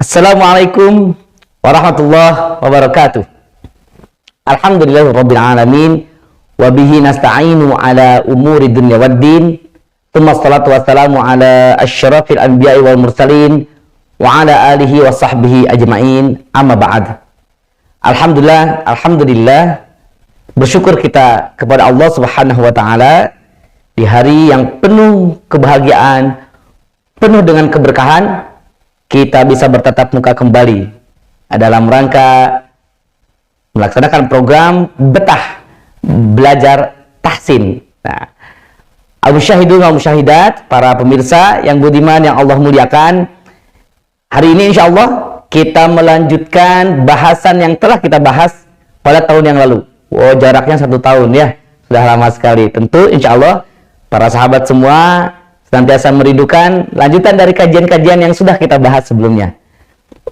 Assalamualaikum warahmatullahi wabarakatuh. Alhamdulillahirabbil alamin wa bihi nasta'inu ala umuri dunya waddin. Tsumma shalatu wassalamu ala asyrafil anbiya'i wal mursalin wa ala alihi wa sahbihi ajma'in. Amma ba'd. Alhamdulillah bersyukur kita kepada Allah Subhanahu wa taala di hari yang penuh kebahagiaan, penuh dengan keberkahan, kita bisa bertatap muka kembali dalam rangka melaksanakan program Betah Belajar Tahsin. Nah, al-musyahidun wal musyahidat, para pemirsa yang budiman yang Allah muliakan, hari ini insya Allah kita melanjutkan bahasan yang telah kita bahas pada tahun yang lalu. Wow, jaraknya 1 tahun ya, sudah lama sekali. Tentu insya Allah para sahabat semua senantiasa merindukan lanjutan dari kajian-kajian yang sudah kita bahas sebelumnya.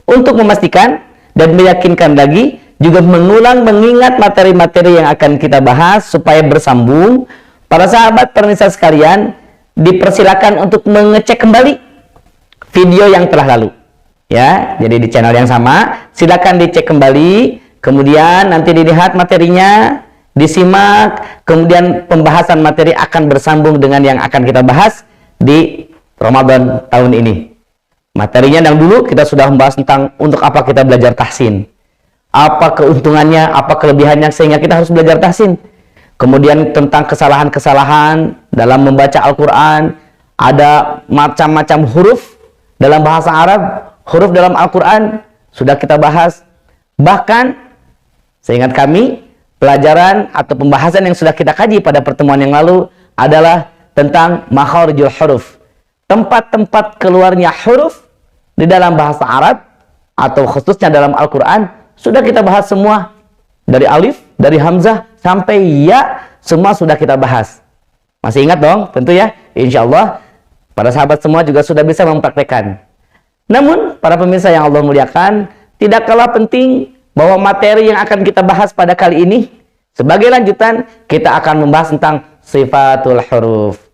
Untuk memastikan dan meyakinkan lagi, juga mengulang mengingat materi-materi yang akan kita bahas supaya bersambung, para sahabat pemirsa sekalian dipersilakan untuk mengecek kembali video yang telah lalu. Ya, jadi di channel yang sama, silakan dicek kembali, kemudian nanti dilihat materinya, disimak, kemudian pembahasan materi akan bersambung dengan yang akan kita bahas di Ramadan tahun ini. Materinya yang dulu kita sudah membahas tentang untuk apa kita belajar tahsin, apa keuntungannya, apa kelebihannya sehingga kita harus belajar tahsin. Kemudian tentang kesalahan-kesalahan dalam membaca Al-Quran, ada macam-macam huruf dalam bahasa Arab, huruf dalam Al-Quran sudah kita bahas. Bahkan seingat kami, pelajaran atau pembahasan yang sudah kita kaji pada pertemuan yang lalu adalah tentang makharijul huruf, tempat-tempat keluarnya huruf di dalam bahasa Arab atau khususnya dalam Al-Quran. Sudah kita bahas semua, dari alif, dari hamzah sampai ya, semua sudah kita bahas. Masih ingat dong tentu ya? Insya Allah para sahabat semua juga sudah bisa mempraktekkan. Namun para pemirsa yang Allah muliakan, tidak kalah penting bahwa materi yang akan kita bahas pada kali ini, sebagai lanjutan kita akan membahas tentang sifatul huruf.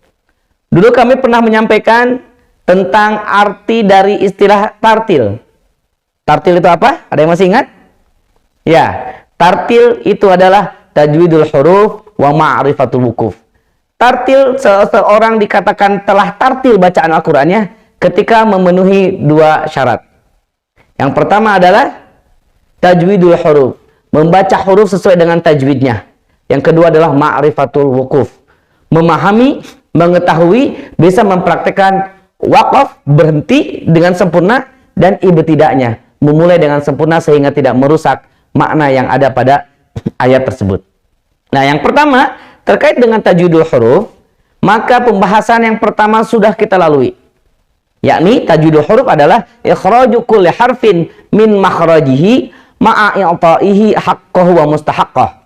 Dulu kami pernah menyampaikan tentang arti dari istilah tartil. Tartil itu apa? Ada yang masih ingat? Ya, tartil itu adalah tajwidul huruf wa ma'rifatul wukuf. Tartil, seseorang dikatakan telah tartil bacaan Al-Qur'annya ketika memenuhi 2 syarat. Yang pertama adalah tajwidul huruf, membaca huruf sesuai dengan tajwidnya. Yang kedua adalah ma'rifatul wukuf, memahami, mengetahui, bisa mempraktekkan wakaf, berhenti dengan sempurna, dan ibtida'nya, memulai dengan sempurna sehingga tidak merusak makna yang ada pada ayat tersebut. Nah, yang pertama terkait dengan tajwidul huruf, maka pembahasan yang pertama sudah kita lalui, yakni tajwidul huruf adalah ikhraju kulli harfin min makhrajihi ma'a i'ta'ihi haqqahu wa mustahaqqah.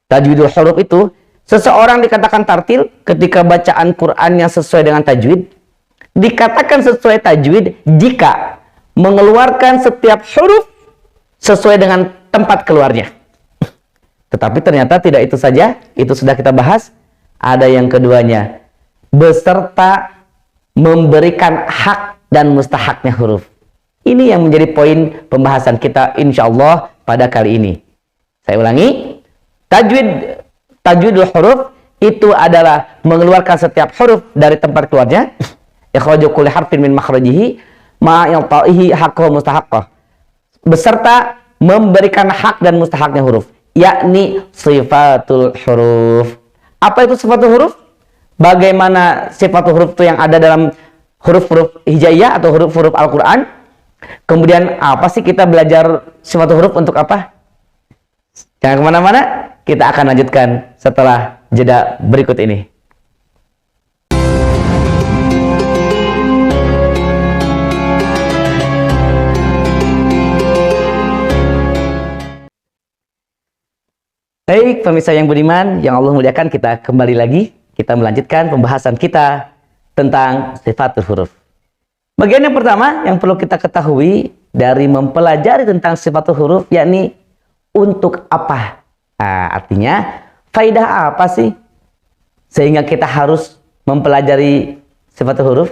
Tajwidul huruf itu seseorang dikatakan tartil ketika bacaan Qur'annya sesuai dengan tajwid. Dikatakan sesuai tajwid jika mengeluarkan setiap huruf sesuai dengan tempat keluarnya. Tetapi ternyata tidak itu saja, itu sudah kita bahas. Ada yang keduanya, beserta memberikan hak dan mustahaknya huruf. Ini yang menjadi poin pembahasan kita insya Allah pada kali ini. Saya ulangi, tajwidul huruf itu adalah mengeluarkan setiap huruf dari tempat keluarnya, ikhraju kulli harfin min makhrajihi ma yalta'ihi haqqahu mustahaqqah, beserta memberikan hak dan mustahaknya huruf, yakni sifatul huruf. Apa itu sifatul huruf? Bagaimana sifatul huruf itu yang ada dalam huruf-huruf hijaiyah atau huruf-huruf Al-Quran? Kemudian apa sih kita belajar sifatul huruf untuk apa? Jangan kemana-mana, kita akan lanjutkan setelah jeda berikut ini. Baik, pemirsa yang budiman, yang Allah muliakan, kita kembali lagi. Kita melanjutkan pembahasan kita tentang sifatul huruf. Bagian yang pertama yang perlu kita ketahui dari mempelajari tentang sifatul huruf, yakni untuk apa? Nah, artinya faidah apa sih sehingga kita harus mempelajari sifatul huruf?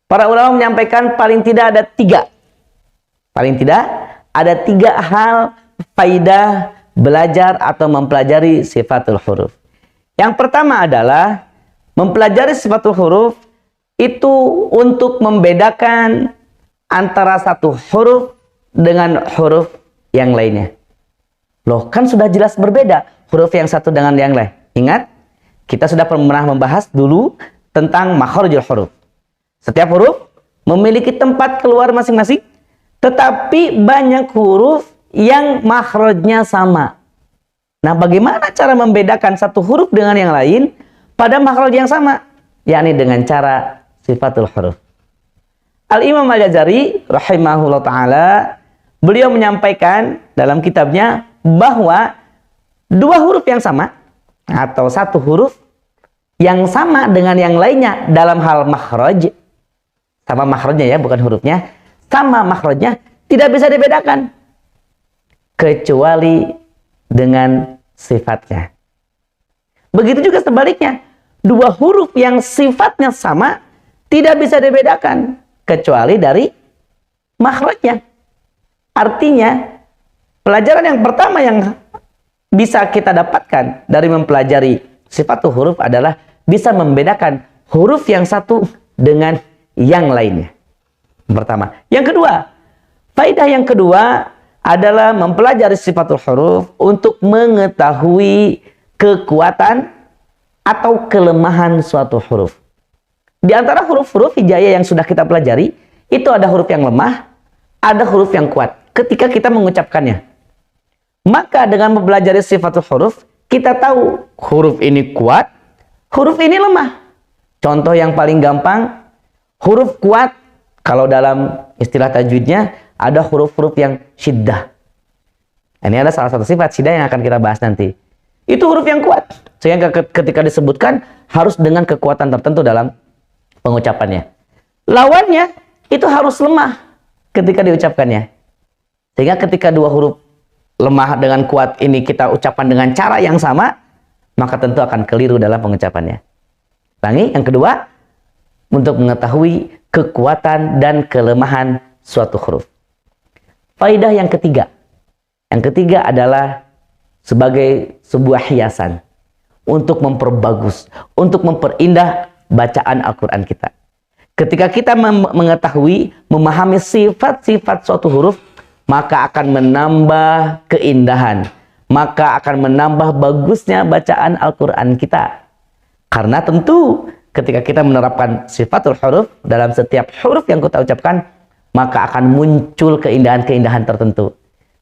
Para ulama menyampaikan paling tidak ada 3 paling tidak ada 3 hal faidah belajar atau mempelajari sifatul huruf. Yang pertama adalah mempelajari sifatul huruf itu untuk membedakan antara satu huruf dengan huruf yang lainnya. Loh, kan sudah jelas berbeda huruf yang satu dengan yang lain. Ingat, kita sudah pernah membahas dulu tentang makharijul huruf. Setiap huruf memiliki tempat keluar masing-masing, tetapi banyak huruf yang makhrajnya sama. Nah, bagaimana cara membedakan satu huruf dengan yang lain pada makhraj yang sama? Yakni dengan cara sifatul huruf. Al-Imam Al-Jazari rahimahullah ta'ala, beliau menyampaikan dalam kitabnya bahwa 2 huruf yang sama atau satu huruf yang sama dengan yang lainnya dalam hal makhraj, sama makhrajnya ya, bukan hurufnya, sama makhrajnya, tidak bisa dibedakan kecuali dengan sifatnya. Begitu juga sebaliknya, 2 huruf yang sifatnya sama tidak bisa dibedakan kecuali dari makhrajnya. Artinya, pelajaran yang pertama yang bisa kita dapatkan dari mempelajari sifatul huruf adalah bisa membedakan huruf yang satu dengan yang lainnya. Pertama. Yang kedua, faedah yang kedua adalah mempelajari sifatul huruf untuk mengetahui kekuatan atau kelemahan suatu huruf. Di antara huruf-huruf hijaiyah yang sudah kita pelajari, itu ada huruf yang lemah, ada huruf yang kuat ketika kita mengucapkannya. Maka dengan mempelajari sifatul huruf, kita tahu huruf ini kuat, huruf ini lemah. Contoh yang paling gampang, huruf kuat, kalau dalam istilah tajwidnya, ada huruf-huruf yang syiddah. Ini ada salah satu sifat syiddah yang akan kita bahas nanti. Itu huruf yang kuat, sehingga ketika disebutkan, harus dengan kekuatan tertentu dalam pengucapannya. Lawannya, itu harus lemah ketika diucapkannya. Sehingga ketika 2 huruf lemah dengan kuat ini kita ucapkan dengan cara yang sama, maka tentu akan keliru dalam pengucapannya. Ulangi, yang kedua, untuk mengetahui kekuatan dan kelemahan suatu huruf. Faedah yang ketiga. Yang ketiga adalah sebagai sebuah hiasan untuk memperbagus, untuk memperindah bacaan Al-Quran kita. Ketika kita mengetahui, memahami sifat-sifat suatu huruf, maka akan menambah keindahan, maka akan menambah bagusnya bacaan Al-Quran kita. Karena tentu ketika kita menerapkan sifatul huruf dalam setiap huruf yang kita ucapkan, maka akan muncul keindahan-keindahan tertentu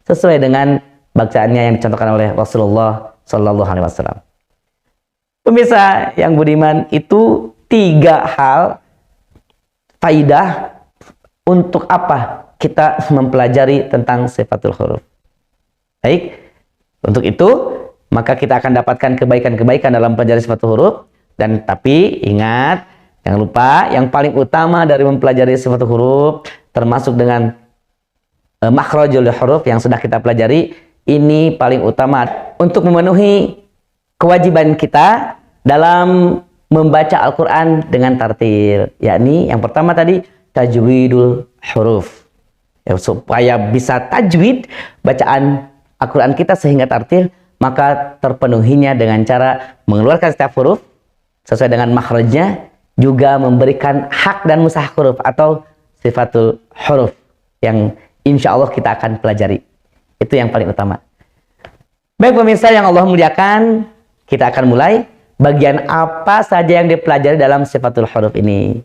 sesuai dengan bacaannya yang dicontohkan oleh Rasulullah Sallallahu Alaihi Wasallam. Pemirsa yang budiman, itu 3 hal faidah untuk apa kita mempelajari tentang sifatul huruf. Baik, untuk itu maka kita akan dapatkan kebaikan-kebaikan dalam mempelajari sifatul huruf. Dan tapi ingat, jangan lupa yang paling utama dari mempelajari sifatul huruf, termasuk dengan makhrajul huruf yang sudah kita pelajari, ini paling utama untuk memenuhi kewajiban kita dalam membaca Al-Quran dengan tartil. Yakni yang pertama tadi, tajwidul huruf. Ya, supaya bisa tajwid bacaan Al-Quran kita sehingga tartil, maka terpenuhinya dengan cara mengeluarkan setiap huruf sesuai dengan makhrajnya, juga memberikan hak dan mustahak huruf atau sifatul huruf yang insya Allah kita akan pelajari. Itu yang paling utama. Baik pemirsa yang Allah muliakan, kita akan mulai bagian apa saja yang dipelajari dalam sifatul huruf ini.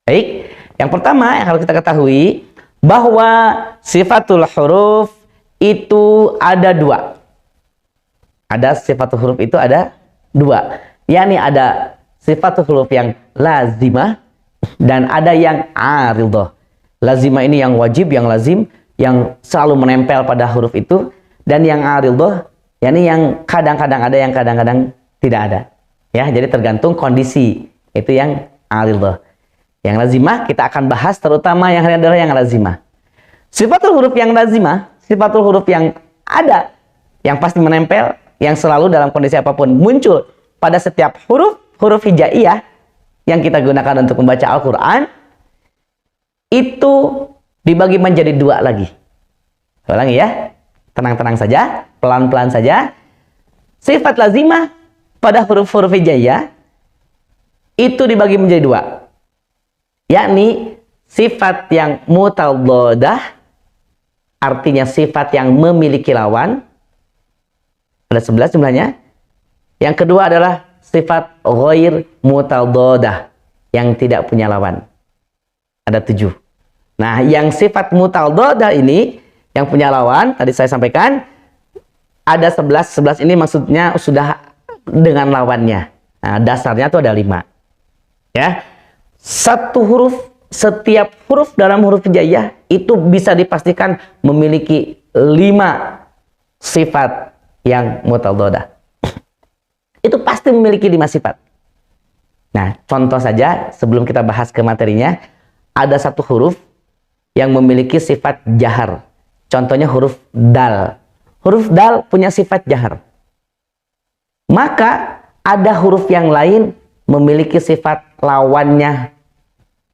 Baik, yang pertama yang harus kita ketahui bahwa sifatul huruf itu ada 2. Ada sifatul huruf itu ada 2. Yakni ada sifatul huruf yang lazimah dan ada yang aridah. Lazimah ini yang wajib, yang lazim, yang selalu menempel pada huruf itu, dan yang aridah yakni yang kadang-kadang ada, yang kadang-kadang tidak ada. Ya, jadi tergantung kondisi. Itu yang aridah. Yang lazimah kita akan bahas, terutama yang adalah yang lazimah. Sifatul huruf yang lazimah, sifatul huruf yang ada, yang pasti menempel, yang selalu dalam kondisi apapun muncul pada setiap huruf hijaiyah yang kita gunakan untuk membaca Al-Quran, itu dibagi menjadi 2 lagi. Ulangi ya. Tenang-tenang saja, pelan-pelan saja. Sifat lazimah pada huruf-huruf hijaiyah itu dibagi menjadi dua. Yakni sifat yang mutadhadah, artinya sifat yang memiliki lawan. Ada 11 jumlahnya. Yang kedua adalah sifat ghair mutadhadah, yang tidak punya lawan. Ada 7. Nah, yang sifat mutadhadah ini, yang punya lawan, tadi saya sampaikan, ada 11. 11 ini maksudnya sudah dengan lawannya. Nah, dasarnya itu ada 5. Ya. Satu huruf, setiap huruf dalam huruf hijaiyah itu bisa dipastikan memiliki 5 sifat yang mutadhadah. Itu pasti memiliki 5 sifat. Nah, contoh saja sebelum kita bahas ke materinya, ada satu huruf yang memiliki sifat jahar. Contohnya huruf dal. Huruf dal punya sifat jahar. Maka ada huruf yang lain memiliki sifat lawannya.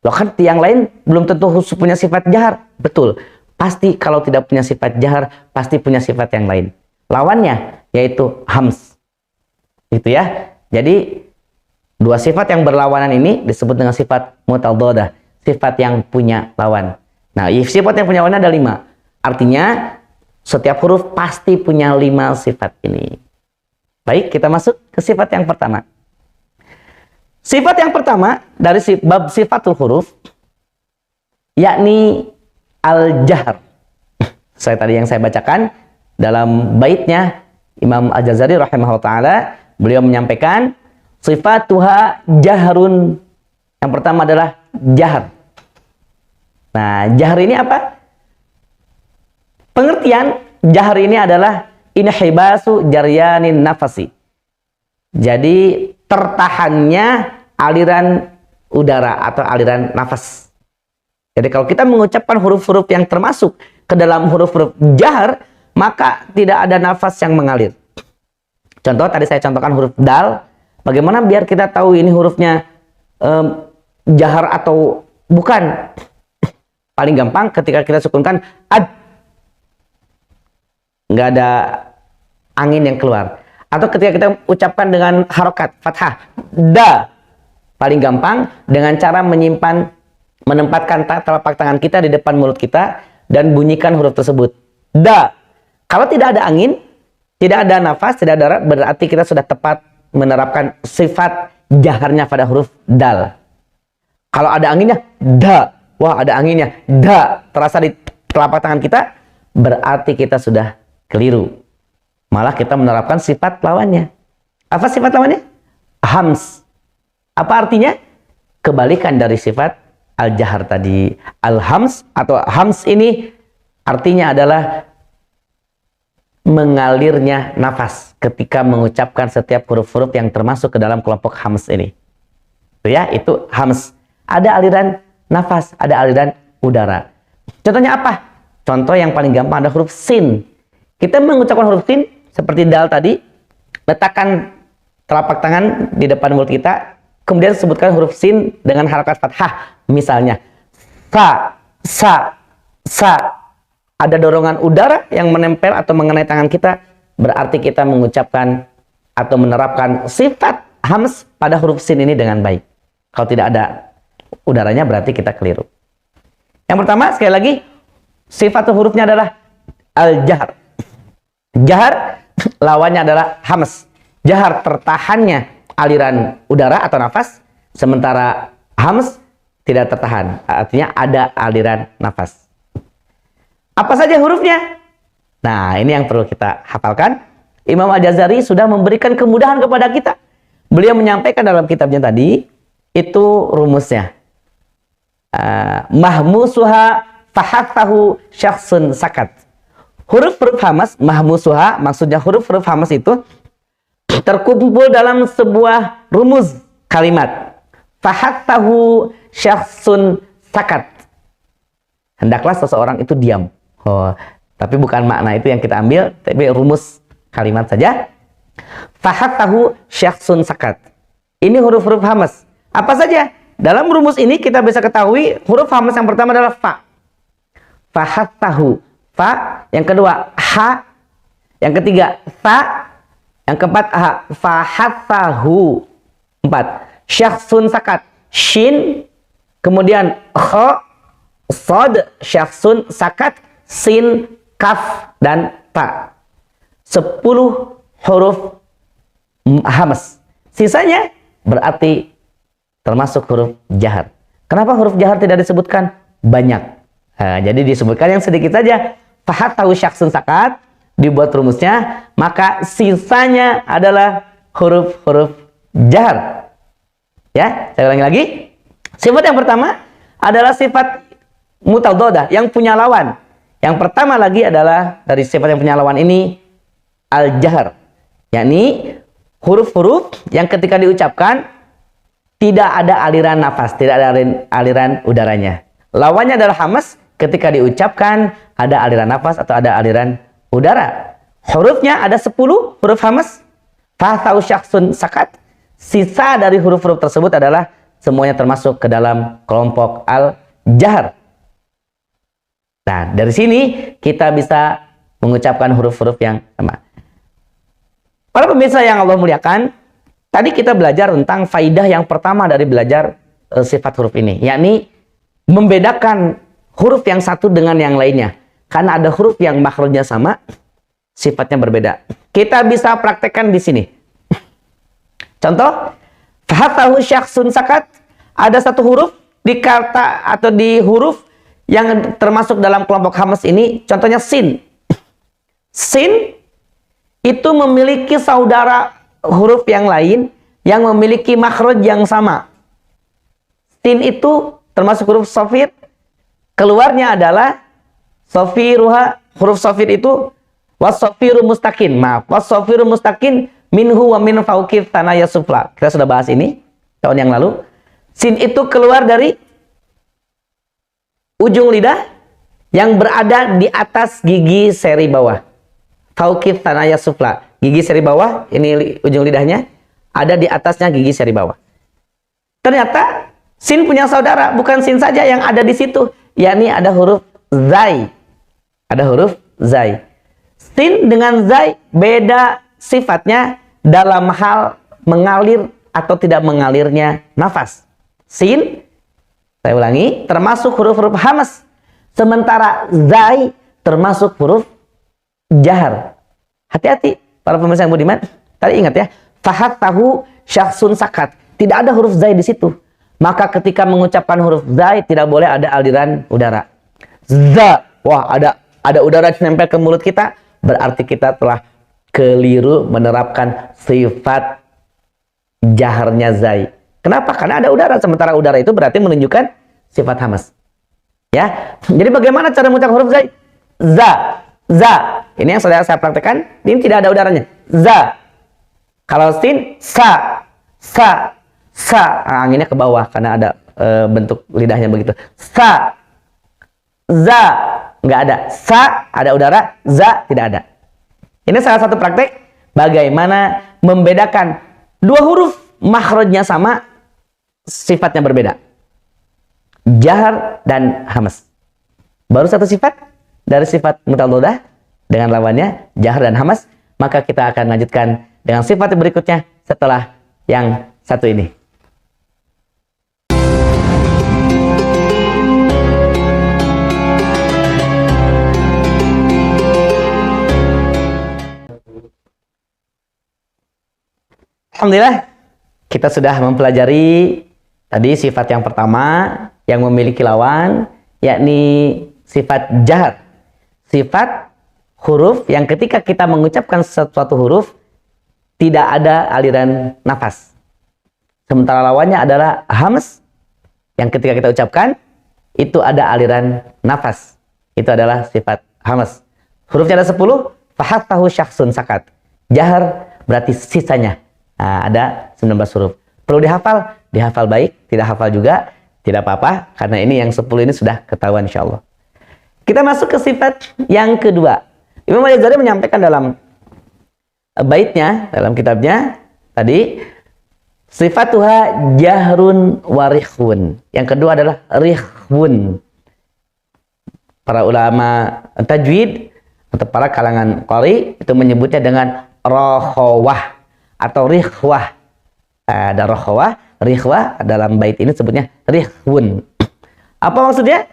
Loh kan yang lain belum tentu punya sifat jahar. Betul. Pasti kalau tidak punya sifat jahar, pasti punya sifat yang lain. Lawannya yaitu hams. Gitu ya. Jadi dua sifat yang berlawanan ini disebut dengan sifat mutadhadah. Sifat yang punya lawan. Nah, sifat yang punya lawan ada 5. Artinya setiap huruf pasti punya 5 sifat ini. Baik, kita masuk ke sifat yang pertama. Sifat yang pertama dari bab sifatul huruf yakni al-jahr. Yang saya bacakan dalam baitnya Imam Al-Jazari rahimahullah taala, beliau menyampaikan sifatuha jahrun. Yang pertama adalah jahr. Nah, jahr ini apa? Pengertian jahr ini adalah inhibasu jaryanin nafasi. Jadi tertahannya aliran udara atau aliran nafas. Jadi kalau kita mengucapkan huruf-huruf yang termasuk ke dalam huruf-huruf jahr, maka tidak ada nafas yang mengalir. Contoh tadi saya contohkan huruf dal. Bagaimana biar kita tahu ini hurufnya jahr atau bukan? Paling gampang ketika kita sukunkan ad. Nggak ada angin yang keluar. Atau ketika kita ucapkan dengan harokat fathah da, paling gampang dengan cara menempatkan telapak tangan kita di depan mulut kita dan bunyikan huruf tersebut da. Kalau tidak ada angin, tidak ada nafas, tidak ada, berarti kita sudah tepat menerapkan sifat jaharnya pada huruf dal. Kalau ada anginnya da, wah ada anginnya da, terasa di telapak tangan kita, berarti kita sudah keliru. Malah kita menerapkan sifat lawannya. Apa sifat lawannya? Hams. Apa artinya? Kebalikan dari sifat al-jahr tadi. Al-hams atau hams ini artinya adalah mengalirnya nafas ketika mengucapkan setiap huruf-huruf yang termasuk ke dalam kelompok hams ini. Itu ya, itu hams. Ada aliran nafas, ada aliran udara. Contohnya apa? Contoh yang paling gampang ada huruf sin. Kita mengucapkan huruf sin seperti dal tadi, letakkan telapak tangan di depan mulut kita, kemudian sebutkan huruf sin dengan harakat fathah. Misalnya, sa. Ada dorongan udara yang menempel atau mengenai tangan kita, berarti kita mengucapkan atau menerapkan sifat hams pada huruf sin ini dengan baik. Kalau tidak ada udaranya, berarti kita keliru. Yang pertama, sekali lagi, sifat hurufnya adalah al-jahr. Jahr lawannya adalah hams. Jahr tertahannya aliran udara atau nafas, sementara hams tidak tertahan, artinya ada aliran nafas. Apa saja hurufnya? Nah, ini yang perlu kita hafalkan. Imam Al-Jazari sudah memberikan kemudahan kepada kita. Beliau menyampaikan dalam kitabnya tadi, itu rumusnya. Mahmusuha fahathahu syakhsun sakat. Huruf-huruf hamas, mahmusuha, maksudnya huruf-huruf hamas itu terkumpul dalam sebuah rumus kalimat. Fahattahu syakhsun sakat. Hendaklah seseorang itu diam. Oh, tapi bukan makna itu yang kita ambil, tapi rumus kalimat saja. Fahattahu syakhsun sakat. Ini huruf-huruf hamas. Apa saja? Dalam rumus ini kita bisa ketahui huruf hamas yang pertama adalah fa. Fahattahu. fa, yang kedua ha, yang ketiga ta, yang keempat ha, fahathahu. 4. Syakhsun sakat, shin, kemudian kha, sod, syakhsun sakat, sin, kaf, dan ta. 10 huruf hamas. Sisanya berarti termasuk huruf jahar. Kenapa huruf jahar tidak disebutkan? Banyak. Nah, jadi disebutkan yang sedikit saja. Fahathahu syakhsun sakat, dibuat rumusnya, maka sisanya adalah huruf-huruf jahar. Ya, saya ulangi lagi. Sifat yang pertama adalah sifat mutadhadah, yang punya lawan. Yang pertama lagi adalah dari sifat yang punya lawan ini al-jahar, yakni huruf-huruf yang ketika diucapkan tidak ada aliran nafas, tidak ada aliran udaranya. Lawannya adalah hamas, ketika diucapkan ada aliran nafas atau ada aliran udara. Hurufnya ada 10 huruf hamas. Fahathahu syakhsun sakat. Sisa dari huruf-huruf tersebut adalah semuanya termasuk ke dalam kelompok al-jahar. Nah, dari sini kita bisa mengucapkan huruf-huruf yang sama. Para pemirsa yang Allah muliakan, tadi kita belajar tentang faidah yang pertama dari belajar sifat huruf ini, yakni membedakan huruf yang satu dengan yang lainnya. Karena ada huruf yang makhrajnya sama, sifatnya berbeda. Kita bisa praktekkan di sini. Contoh, fahathahu syakhsun sakat, ada satu huruf di kata atau di huruf yang termasuk dalam kelompok hamas ini, contohnya sin. Sin itu memiliki saudara huruf yang lain yang memiliki makhraj yang sama. Sin itu termasuk huruf shafir, keluarnya adalah shafiruha. Huruf shafir itu was-shafiru mustaqin. Maaf, was-shafiru mustaqin minhu wa min fauqi thanaya sufla. Kita sudah bahas ini tahun yang lalu. Sin itu keluar dari ujung lidah yang berada di atas gigi seri bawah. Fauqi thanaya sufla. Gigi seri bawah, ini ujung lidahnya, ada di atasnya gigi seri bawah. Ternyata sin punya saudara, bukan sin saja yang ada di situ, yakni ada huruf zai. Ada huruf zai. Sin dengan zai beda sifatnya dalam hal mengalir atau tidak mengalirnya nafas. Sin, saya ulangi, termasuk huruf-huruf hamas. Sementara zai termasuk huruf jahar. Hati-hati para pemirsa yang budiman. Tadi ingat ya, fahathahu syakhsun sakat. Tidak ada huruf zai di situ. Maka ketika mengucapkan huruf zai tidak boleh ada aliran udara. Za, wah ada udara nempel ke mulut kita, berarti kita telah keliru menerapkan sifat jaharnya zai. Kenapa? Karena ada udara, sementara udara itu berarti menunjukkan sifat hamas. Ya, jadi bagaimana cara mengucapkan huruf zai? Za, za. Ini yang saya praktekkan. Ini tidak ada udaranya. Za. Kalau sin, sa, sa, sa. Nah, anginnya ke bawah karena ada bentuk lidahnya begitu. Sa, za, nggak ada. Sa, ada udara. Za, tidak ada. Ini salah satu praktek bagaimana membedakan dua huruf makhrajnya sama, sifatnya berbeda. Jahar dan hamas. Baru satu sifat dari sifat mutadhadah dengan lawannya jahar dan hamas. Maka kita akan lanjutkan dengan sifat berikutnya setelah yang satu ini. Alhamdulillah, kita sudah mempelajari tadi sifat yang pertama yang memiliki lawan, yakni sifat jahar. Sifat huruf yang ketika kita mengucapkan suatu huruf tidak ada aliran nafas. Sementara lawannya adalah hamas, yang ketika kita ucapkan itu ada aliran nafas. Itu adalah sifat hamas. Hurufnya ada 10, fahathahu syakhsun sakat. Jahar berarti sisanya. Nah, ada 19 huruf. Perlu dihafal? Dihafal baik, tidak hafal juga tidak apa-apa, karena ini yang 10 ini sudah ketahuan insyaallah. Kita masuk ke sifat yang kedua. Imam Al-Ghazali menyampaikan dalam baitnya, dalam kitabnya tadi, sifatuha jahrun wa rikhwun. Yang kedua adalah rikhwun. para ulama tajwid atau para kalangan qari itu menyebutnya dengan rokhawah atau rikhwah. Ada rokhawah, rikhwah, dalam bait ini sebutnya rikhwun. Apa maksudnya?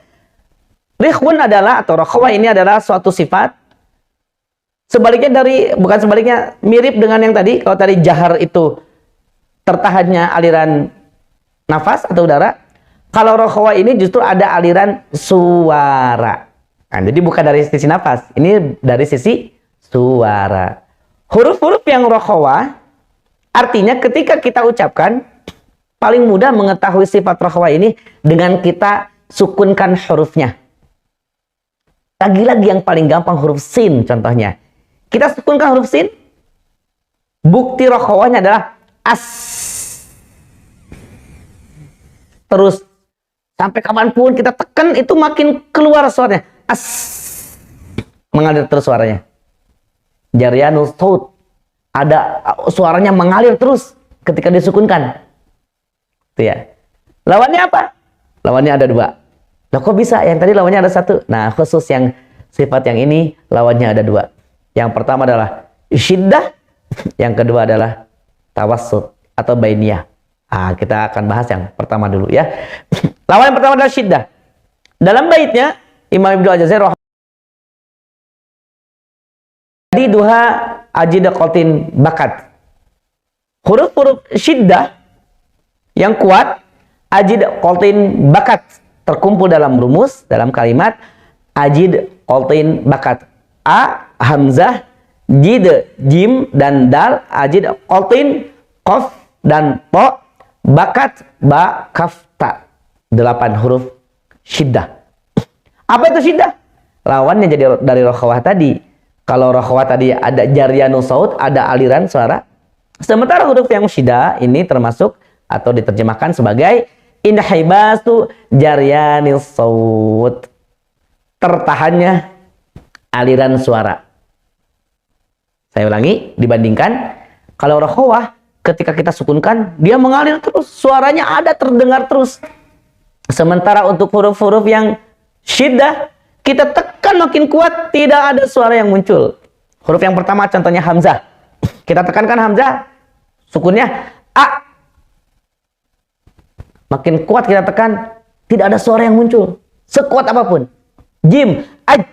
Rikhwun adalah atau rokhawah ini adalah suatu sifat. Sebaliknya bukan sebaliknya, mirip dengan yang tadi. Kalau tadi jahar itu tertahannya aliran nafas atau udara, kalau rokhawah ini justru ada aliran suara. Nah, jadi bukan dari sisi nafas, ini dari sisi suara. Huruf-huruf yang rokhawah artinya ketika kita ucapkan, paling mudah mengetahui sifat rokhawah ini dengan kita sukunkan hurufnya. Lagi-lagi yang paling gampang huruf sin contohnya. Kita sukunkan huruf sin, bukti rokhawahnya adalah as. Terus sampai kapanpun kita tekan itu makin keluar suaranya. As. Mengalir terus suaranya. Jaryanus saut. Ada suaranya mengalir terus ketika disukunkan. Itu ya. Lawannya apa? Lawannya ada dua. Loh kok bisa? Yang tadi lawannya ada satu. Nah, khusus yang sifat yang ini lawannya ada dua. Yang pertama adalah syiddah, yang kedua adalah tawassut atau bainiyah. Kita akan bahas yang pertama dulu ya. Lawan yang pertama adalah syiddah. Dalam baitnya Imam Ibnu Al-Jazari di duha ajid qatin bakat. Huruf-huruf syiddah yang kuat ajid qatin bakat terkumpul dalam rumus, dalam kalimat ajid qatin bakat. A, hamzah, jid, jim, dan dal, ajid, qatin, qaf, dan po, bakat, ba, kaf, ta. 8 huruf syiddah. Apa itu syiddah? Lawannya jadi dari rokhawah tadi. Kalau rokhawah tadi ada jaryanus saut, ada aliran suara. Sementara huruf yang syiddah ini termasuk atau diterjemahkan sebagai inhibasu jaryanus saut. Tertahannya aliran suara. Saya ulangi, dibandingkan kalau rokhawah ketika kita sukunkan dia mengalir terus, suaranya ada terdengar terus. Sementara untuk huruf-huruf yang syiddah kita tekan makin kuat, tidak ada suara yang muncul. Huruf yang pertama contohnya hamzah. Kita tekankan hamzah, sukunnya a. Makin kuat kita tekan, tidak ada suara yang muncul. Sekuat apapun. Jim, aj.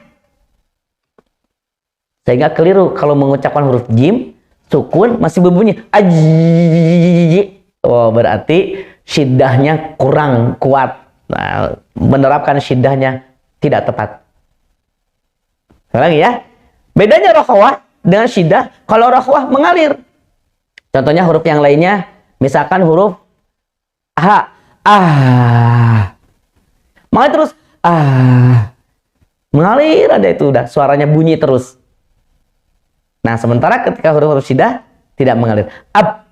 Sehingga keliru kalau mengucapkan huruf jim, sukun masih berbunyi aji. Oh, berarti syiddahnya kurang kuat. Nah, menerapkan syiddahnya tidak tepat. Lagi ya. Bedanya rokhawah dengan syiddah, kalau rokhawah mengalir. Contohnya huruf yang lainnya, misalkan huruf ha, mengalir terus mengalir ada itu udah suaranya bunyi terus. Nah, sementara ketika huruf-huruf syiddah tidak mengalir. Ab.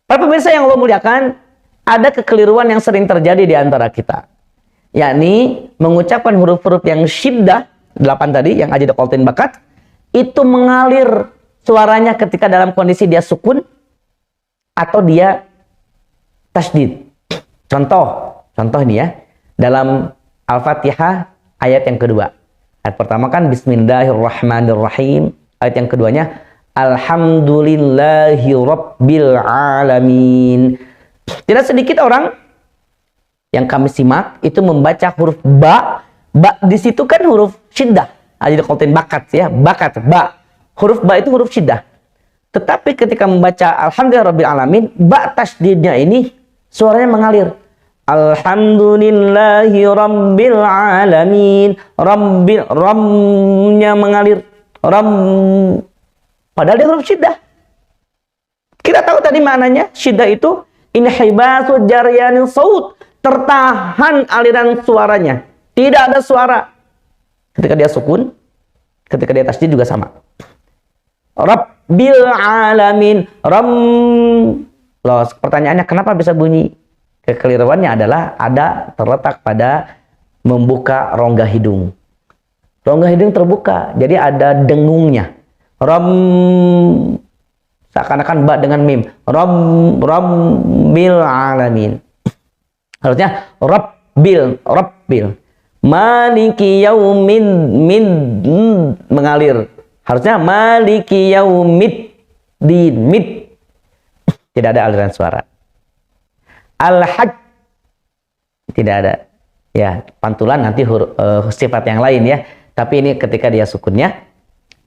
Para pemirsa yang Allah muliakan, ada kekeliruan yang sering terjadi di antara kita. Yakni mengucapkan huruf-huruf yang syiddah, 8 tadi, yang ajid qatin bakat, itu mengalir suaranya ketika dalam kondisi dia sukun atau dia tasydid. Contoh ini ya, dalam Al-Fatihah ayat yang kedua. Ayat pertama kan Bismillahirrahmanirrahim. Ayat yang keduanya Alhamdulillahi Rabbil Alamin. Tidak sedikit orang yang kami simak itu membaca huruf ba. Ba di situ kan huruf syiddah. Ajid qatin bakat ya, bakat ba. Huruf ba itu huruf syiddah. Tetapi ketika membaca Alhamdulillah Rabbil Alamin, ba tasydidnya ini suaranya mengalir. Alhamdulillahi Rabbil Alamin. Ramnya mengalir. Padahal dia huruf syiddah. Kita tahu tadi maknanya syiddah itu inhibasu jaryanus saut, tertahan aliran suaranya, tidak ada suara. Ketika dia sukun, ketika dia tasydid juga sama. Rabbil Alamin. Loh, pertanyaannya kenapa bisa bunyi? Kekeliruannya adalah terletak pada membuka rongga hidung. Rongga hidung terbuka, jadi ada dengungnya. Seakan-akan ba dengan mim. Rabbil Alamin. Harusnya Rabbil. Maliki yaumin min mengalir. Harusnya maliki yaumid din mid. Tidak ada aliran suara. Al-hajj tidak ada. Ya, pantulan nanti sifat yang lain ya. Tapi ini ketika dia sukunnya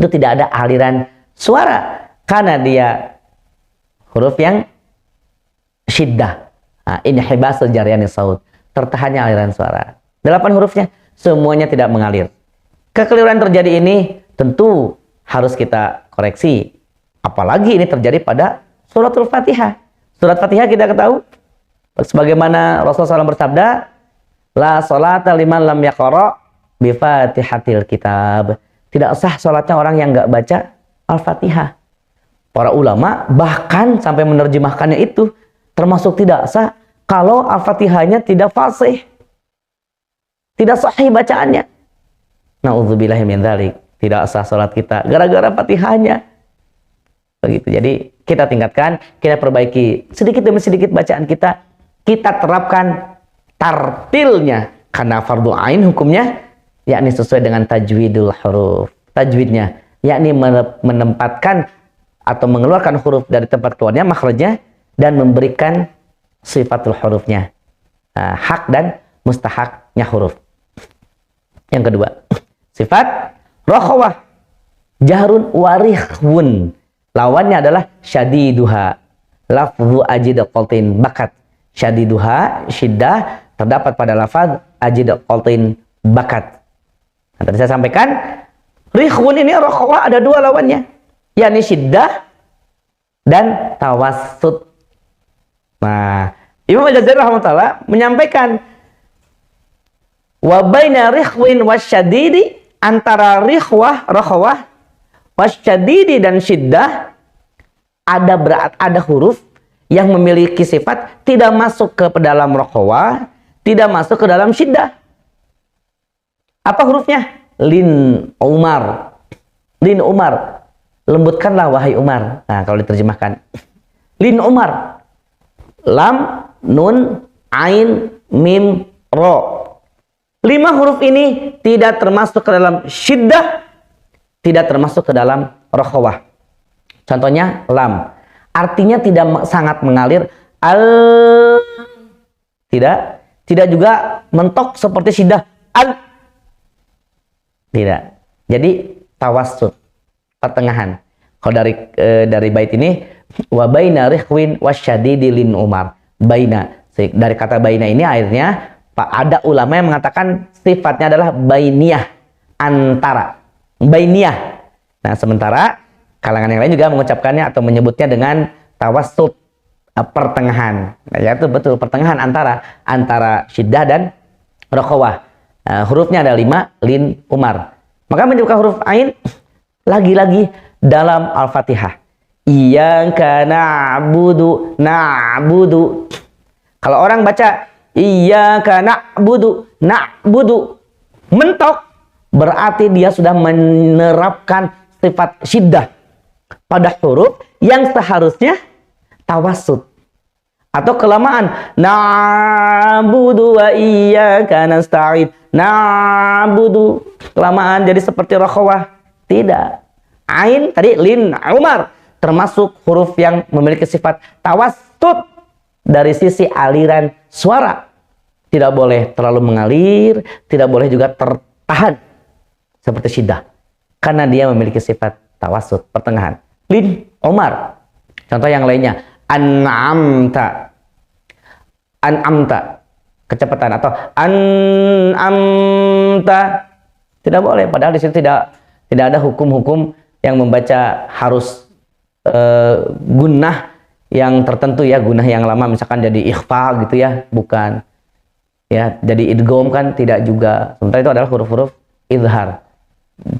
itu tidak ada aliran suara karena dia huruf yang syiddah. Nah, ini hibasul jariyani saut. Tertahannya aliran suara. 8 hurufnya semuanya tidak mengalir. Kekeliruan terjadi ini tentu harus kita koreksi. Apalagi ini terjadi pada suratul Fatihah. Surat Fatihah kita ketahui sebagaimana Rasulullah SAW bersabda, la sholata liman lam yaqra bi Fatihatil kitab. Tidak sah sholatnya orang yang nggak baca Al-Fatihah. Para ulama bahkan sampai menerjemahkannya itu termasuk tidak sah kalau Al-Fatihahnya tidak fasih. Tidak sahih bacaannya. Na'udzubillahi min dzalik. Tidak sah salat kita gara-gara Fatihahnya. Begitu. Jadi kita tingkatkan, kita perbaiki sedikit demi sedikit bacaan kita. Kita terapkan tartilnya karena fardu ain hukumnya yakni sesuai dengan tajwidul huruf. Tajwidnya yakni menempatkan atau mengeluarkan huruf dari tempat keluarnya, makhrajnya, dan memberikan sifatul hurufnya. Hak dan mustahaknya huruf. Yang kedua, sifat rokhawah, jahrun warihwun. Lawannya adalah syadiduha, lafzu ajid qaltin bakat. Syadiduha, syiddah, terdapat pada lafaz ajid qaltin bakat. Nah, tadi saya sampaikan, rihwun ini rokhawah ada 2 lawannya, yakni syiddah dan tawassut. Nah, Imam Al-Ghazali rahimahullah menyampaikan wa baina rihwin wasyadidi, antara rokhawah wasyadidi dan syiddah ada huruf yang memiliki sifat tidak masuk ke dalam rokhawah, tidak masuk ke dalam syiddah. Apa hurufnya? Lin Umar. Lin Umar. Lembutkanlah wahai Umar. Nah, kalau diterjemahkan. Lin Umar. Lam, nun, ain, mim, ro. 5 huruf ini tidak termasuk ke dalam syiddah, tidak termasuk ke dalam rokhawah. Contohnya lam, artinya tidak sangat mengalir. Al, tidak juga mentok seperti syiddah. Al, tidak. Jadi tawassut, pertengahan. Kalau dari bait ini, wa baina rihwin wasyadidi lin Umar. Baina, dari kata baina ini akhirnya ada ulama yang mengatakan sifatnya adalah bainiyah, antara. Bainiyah. Nah, sementara kalangan yang lain juga mengucapkannya atau menyebutnya dengan tawassut, pertengahan. Nah, yaitu betul pertengahan antara syiddah dan rokhawah. Hurufnya ada 5, lin Umar. Maka menyebutkan huruf ain lagi-lagi dalam Al-Fatihah. Iyyaka na'budu. Kalau orang baca iyyaka na'budu mentok, berarti dia sudah menerapkan sifat syiddah pada huruf yang seharusnya tawassut. Atau kelamaan, na'budu wa iyyaka nasta'in. Na'budu, kelamaan jadi seperti rokhawah. Tidak. Ain tadi lin Umar termasuk huruf yang memiliki sifat tawassut dari sisi aliran suara. Tidak boleh terlalu mengalir, tidak boleh juga tertahan seperti syiddah, karena dia memiliki sifat tawassut, pertengahan. Lin Umar. Contoh yang lainnya, an'amta, kecepatan, atau an'amta. Tidak boleh, padahal di situ tidak ada hukum-hukum yang membaca harus gunnah yang tertentu ya, gunnah yang lama misalkan jadi ikhfa gitu ya, bukan. Ya, jadi idgham kan tidak juga. Sementara itu adalah huruf-huruf izhar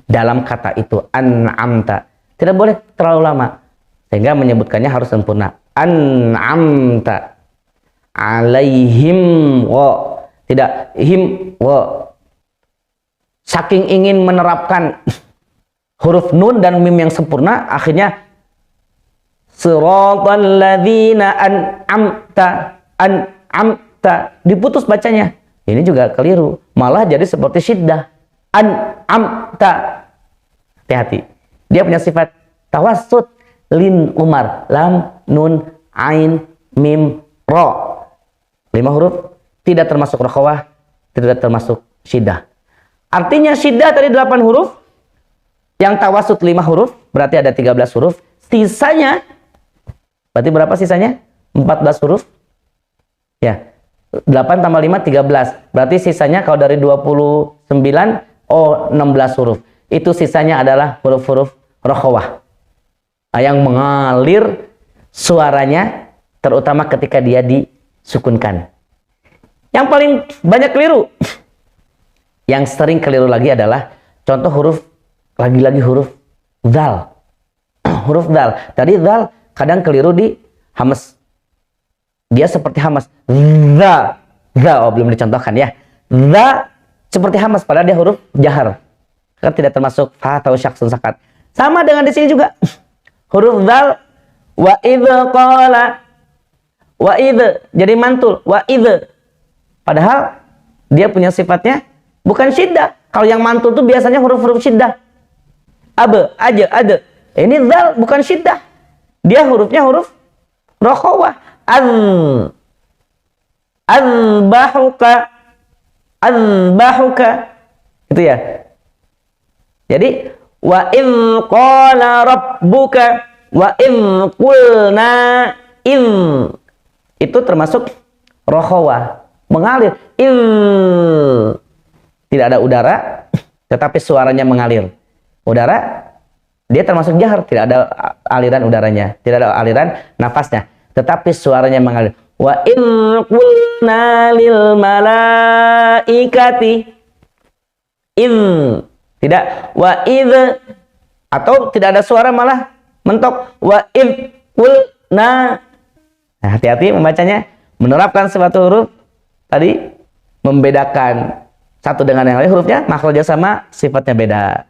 dalam kata itu, an'amta. Tidak boleh terlalu lama sehingga menyebutkannya harus sempurna. An'amta alaihim wa, tidak him wa. Saking ingin menerapkan huruf nun dan mim yang sempurna, akhirnya siratal ladzina an'amta diputus bacanya. Ini juga keliru. Malah jadi seperti syiddah. An'amta. Hati-hati. Dia punya sifat tawassut. Lin Umar. Lam, nun, ain, mim, ro. 5 huruf. Tidak termasuk rokhawah. Tidak termasuk syiddah. Artinya syiddah tadi 8 huruf. Yang tawassut 5 huruf. Berarti ada 13 huruf. Sisanya. Berarti berapa sisanya? 14 huruf. Ya. 8 tambah 5, 13. Berarti sisanya kalau dari 29, 16 huruf. Itu sisanya adalah huruf-huruf rokhawah. Yang mengalir suaranya, terutama ketika dia disukunkan. Yang paling banyak keliru. Yang sering keliru lagi adalah, contoh huruf, lagi-lagi huruf dzal. Huruf dzal. Tadi dzal kadang keliru di hamas. Dia seperti hamas. Za. Oh, belum dicontohkan ya. Za seperti hamas, padahal dia huruf jahar. Kan tidak termasuk fa atau syaksun sakat. Sama dengan di sini juga. Huruf dzal. Wa idh qala. Wa idh. Jadi mantul. Wa idh. Padahal dia punya sifatnya bukan syiddah. Kalau yang mantul itu biasanya huruf-huruf syiddah. Abe, aja, ada. Ini dzal bukan syiddah. Dia hurufnya huruf rokhawah. Anbahuka. Itu ya. Jadi wa in qala rabbuka wa in qulna in, itu termasuk rokhawah, mengalir. Tidak ada udara, tetapi suaranya mengalir. Udara dia termasuk jahar, tidak ada aliran udaranya, tidak ada aliran nafasnya, tetapi suaranya mengalir. Wa in qulna lil malaikati in, tidak wa id, atau tidak ada suara malah mentok wa id qulna. Nah, hati-hati membacanya, menerapkan suatu huruf tadi, membedakan satu dengan yang lain, hurufnya makhrajnya sama, sifatnya beda.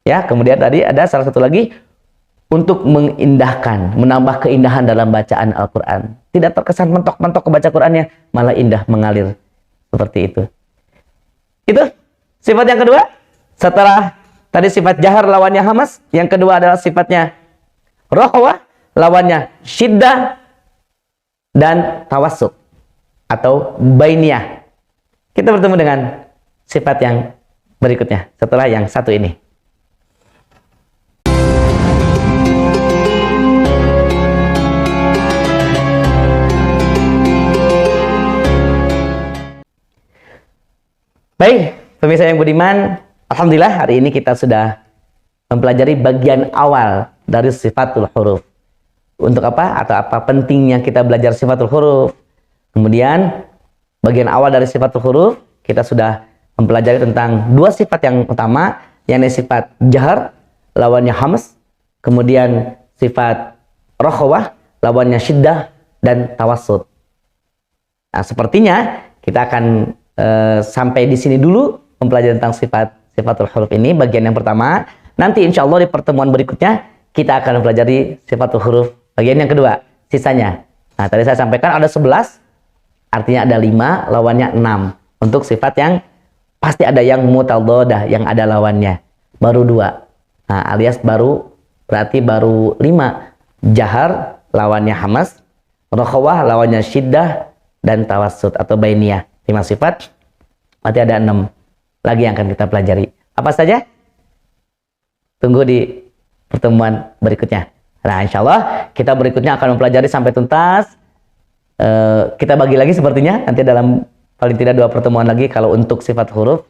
Ya, kemudian tadi ada salah satu lagi, untuk mengindahkan, menambah keindahan dalam bacaan Al-Quran. Tidak terkesan mentok-mentok kebaca Qurannya, malah indah, mengalir. Seperti itu. Itu sifat yang kedua. Setelah tadi sifat jahar lawannya hamas, yang kedua adalah sifatnya rokhawah, lawannya syiddah dan tawassut atau bainiyah. Kita bertemu dengan sifat yang berikutnya setelah yang satu ini. Baik, pemirsa yang budiman, alhamdulillah hari ini kita sudah mempelajari bagian awal dari sifatul huruf. Untuk apa? Atau apa pentingnya kita belajar sifatul huruf. Kemudian bagian awal dari sifatul huruf, kita sudah mempelajari tentang dua sifat yang utama, yakni sifat jahar, lawannya hamas, kemudian sifat rokhawah, lawannya syiddah dan tawassut. Nah, sepertinya kita akan sampai di sini dulu mempelajari tentang sifatul huruf ini, bagian yang pertama. Nanti insya Allah di pertemuan berikutnya kita akan mempelajari sifatul huruf bagian yang kedua, sisanya. Nah, tadi saya sampaikan ada 11, artinya ada 5, lawannya 6. Untuk sifat yang pasti ada yang mutadhadah, yang ada lawannya, baru 2. Nah, alias baru, berarti baru 5. Jahar lawannya hamas, rokhawah lawannya syiddah, dan tawassut atau bainiyah. 5 sifat, berarti ada 6 lagi yang akan kita pelajari. Apa saja? Tunggu di pertemuan berikutnya. Nah, insya Allah kita berikutnya akan mempelajari sampai tuntas. Kita bagi lagi sepertinya nanti dalam paling tidak 2 pertemuan lagi kalau untuk sifat huruf,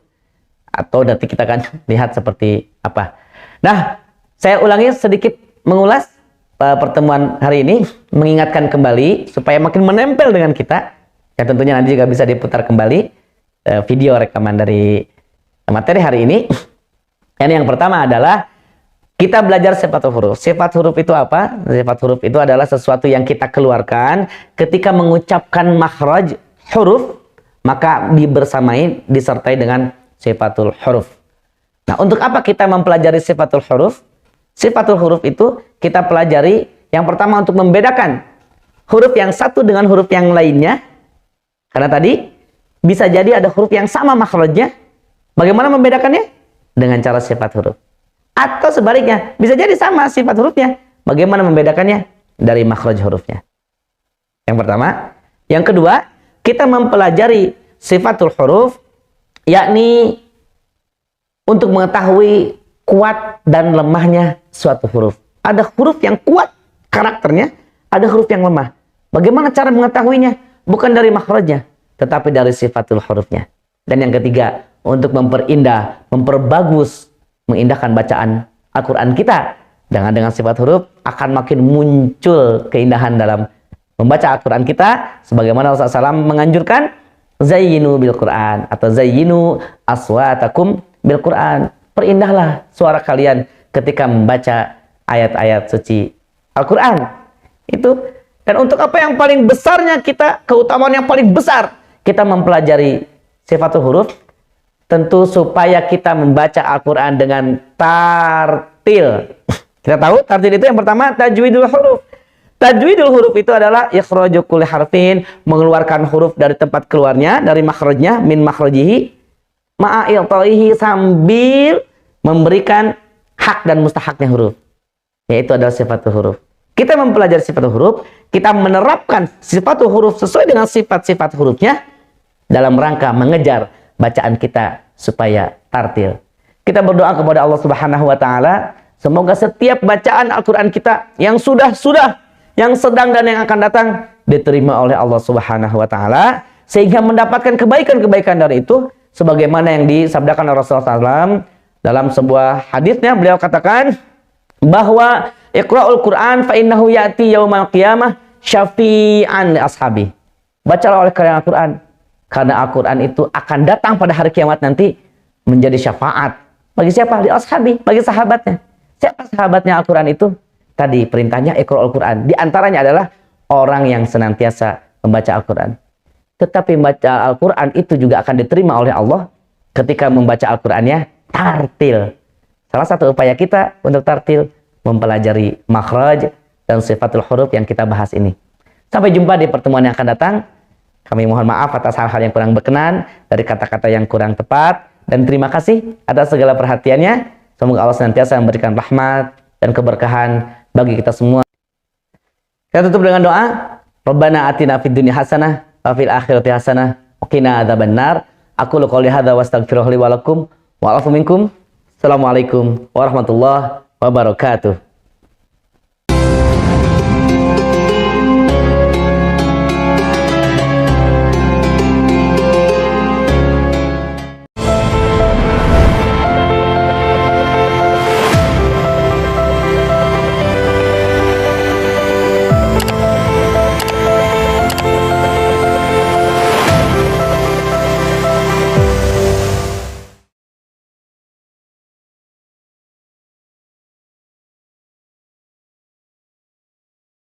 atau nanti kita akan lihat seperti apa. Nah, saya ulangi sedikit mengulas pertemuan hari ini, mengingatkan kembali supaya makin menempel dengan kita. Ya, tentunya nanti juga bisa diputar kembali video rekaman dari materi hari ini. Yang pertama adalah kita belajar sifatul huruf. Sifat huruf itu apa? Sifat huruf itu adalah sesuatu yang kita keluarkan ketika mengucapkan makhraj huruf, maka disertai dengan sifatul huruf. Nah, untuk apa kita mempelajari sifatul huruf? Sifatul huruf itu kita pelajari yang pertama untuk membedakan huruf yang satu dengan huruf yang lainnya. Karena tadi bisa jadi ada huruf yang sama makhrajnya. Bagaimana membedakannya? Dengan cara sifat huruf. Atau sebaliknya, bisa jadi sama sifat hurufnya. Bagaimana membedakannya? Dari makhraj hurufnya. Yang pertama. Yang kedua, kita mempelajari sifatul huruf, yakni untuk mengetahui kuat dan lemahnya suatu huruf. Ada huruf yang kuat karakternya, ada huruf yang lemah. Bagaimana cara mengetahuinya? Bukan dari makhrajnya, tetapi dari sifatul hurufnya. Dan yang ketiga, untuk memperindah, memperbagus, mengindahkan bacaan Al-Quran kita. Dengan sifat huruf, akan makin muncul keindahan dalam membaca Al-Quran kita. Sebagaimana Rasulullah SAW menganjurkan, zayyinu bil Quran, atau zayyinu aswatakum bil Quran. Perindahlah suara kalian ketika membaca ayat-ayat suci Al-Quran. Itu. Dan untuk apa yang paling besarnya kita, keutamaan yang paling besar, kita mempelajari sifatul huruf, tentu supaya kita membaca Al-Quran dengan tartil. Kita tahu tartil itu yang pertama tajwidul huruf. Tajwidul huruf itu adalah ikhraju kulli harfin, mengeluarkan huruf dari tempat keluarnya, dari makhrajnya, min makhrajihi, ma'a'ilta'ihi, sambil memberikan hak dan mustahaknya huruf. Yaitu adalah sifatul huruf. Kita mempelajari sifatul huruf, kita menerapkan sifatul huruf sesuai dengan sifat-sifat hurufnya dalam rangka mengejar bacaan kita supaya tartil. Kita berdoa kepada Allah Subhanahu wa taala, semoga setiap bacaan Al-Qur'an kita yang sudah, yang sedang dan yang akan datang diterima oleh Allah Subhanahu wa taala sehingga mendapatkan kebaikan-kebaikan dari itu sebagaimana yang disabdakan oleh Rasulullah SAW dalam sebuah hadisnya. Beliau katakan bahwa Iqra'ul Qur'an fa innahu ya'ti yaumal qiyamah syafi'an li ashabi. Bacalah oleh kalian Al-Qur'an karena Al-Qur'an itu akan datang pada hari kiamat nanti menjadi syafaat. Bagi siapa? Li ashabi, bagi sahabatnya. Siapa sahabatnya Al-Qur'an itu? Tadi perintahnya Iqra'ul Qur'an. Di antaranya adalah orang yang senantiasa membaca Al-Qur'an. Tetapi membaca Al-Qur'an itu juga akan diterima oleh Allah ketika membaca Al-Qur'annya tartil. Salah satu upaya kita untuk tartil mempelajari makhraj dan sifatul huruf yang kita bahas ini. Sampai jumpa di pertemuan yang akan datang. Kami mohon maaf atas hal-hal yang kurang berkenan, dari kata-kata yang kurang tepat, dan terima kasih atas segala perhatiannya. Semoga Allah senantiasa memberikan rahmat dan keberkahan bagi kita semua. Kita tutup dengan doa. Rabbana atina fid dunya hasanah wa fil akhirati hasanah wa qina adzabannar. Aqulu qouli hadza wa astaghfirullahi wa lakum wa afu minkum. Assalamualaikum warahmatullahi wabarakatuh.